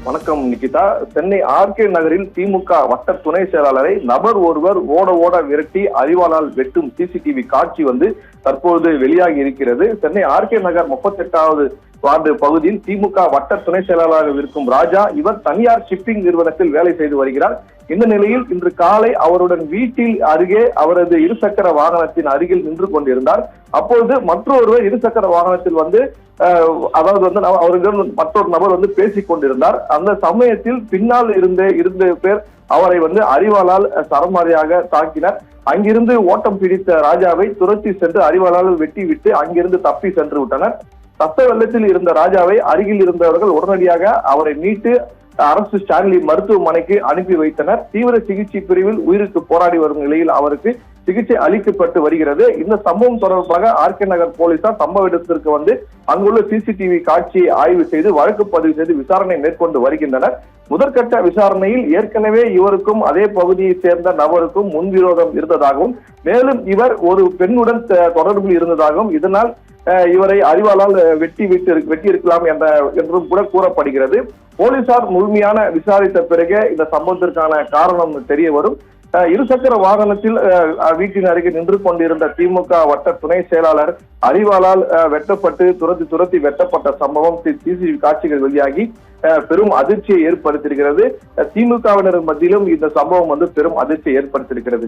வணக்கம் நிகிதா. சென்னை ஆர்கே நகரில் திமுக வட்ட துணை செயலாளரை நபர் ஒருவர் ஓட விரட்டி அரிவாளால் வெட்டும் சிசிடிவி காட்சி தற்போது வெளியாகி இருக்கிறது. சென்னை ஆர்கே நகர் 38வது வார்டு பகுதியில் திமுக வட்ட துணை செயலாளராக இருக்கும் ராஜா இவர் தனியார் ஷிப்பிங் நிறுவனத்தில் வேலை செய்து வருகிறார். இந்த நிலையில் இன்று காலை அவருடன் வீட்டில் அருகே அவரது இருசக்கர வாகனத்தின் அருகில் நின்று கொண்டிருந்தார். அப்பொழுது மற்றொருவர் இருசக்கர வாகனத்தில் அவருடன் மற்றொரு நபர் பேசிக் கொண்டிருந்தார். அந்த சமயத்தில் பின்னால் இருந்த பேர் அவரை அரிவாளால் சரமாரியாக தாக்கினர். அங்கிருந்து ஓட்டம் பிடித்த ராஜாவை துரத்தி சென்று அரிவாளால் வெட்டி விட்டு அங்கிருந்து தப்பி சென்று விட்டனர். ரத்த வெள்ளத்தில் இருந்த ராஜாவை அருகில் இருந்தவர்கள் உடனடியாக அவரை மீட்டு அரசு ஸ்டான்லி மருத்துவமனைக்கு அனுப்பி வைத்தனர். தீவிர சிகிச்சை பிரிவில் உயிருக்கு போராடி வரும் நிலையில் அவருக்கு சிகிச்சை அளிக்கப்பட்டு வருகிறது. இந்த சம்பவம் தொடர்பாக ஆர்கே நகர் போலீசார் சம்பவ இடத்திற்கு அங்குள்ள சிசிடிவி காட்சியை ஆய்வு செய்து வழக்கு பதிவு செய்து விசாரணை மேற்கொண்டு வருகின்றனர். முதற்கட்ட விசாரணையில் ஏற்கனவே இவருக்கும் அதே பகுதியை சேர்ந்த நபருக்கும் முன்விரோதம் இருந்ததாகவும், மேலும் இவர் ஒரு பெண்ணுடன் தொடர்பில் இருந்ததாகவும், இதனால் இவரை அரிவாளால் வெட்டியிருக்கலாம் என்றும் கூட கூறப்படுகிறது. போலீசார் முழுமையான விசாரித்த பிறகு இந்த சம்பவத்திற்கான காரணம் தெரிய வரும். இருசக்கர வாகனத்தில் வீட்டின் அருகே நின்று கொண்டிருந்த திமுக வட்ட துணை செயலாளர் அரிவாளால் வெட்டப்பட்டு துரத்தி வெட்டப்பட்ட சம்பவம் சிசிடிவி காட்சிகள் வெளியாகி பெரும் அதிர்ச்சியை ஏற்படுத்தியிருக்கிறது. திமுகவினர் மத்தியிலும் இந்த சம்பவம் பெரும் அதிர்ச்சியை ஏற்படுத்தியிருக்கிறது.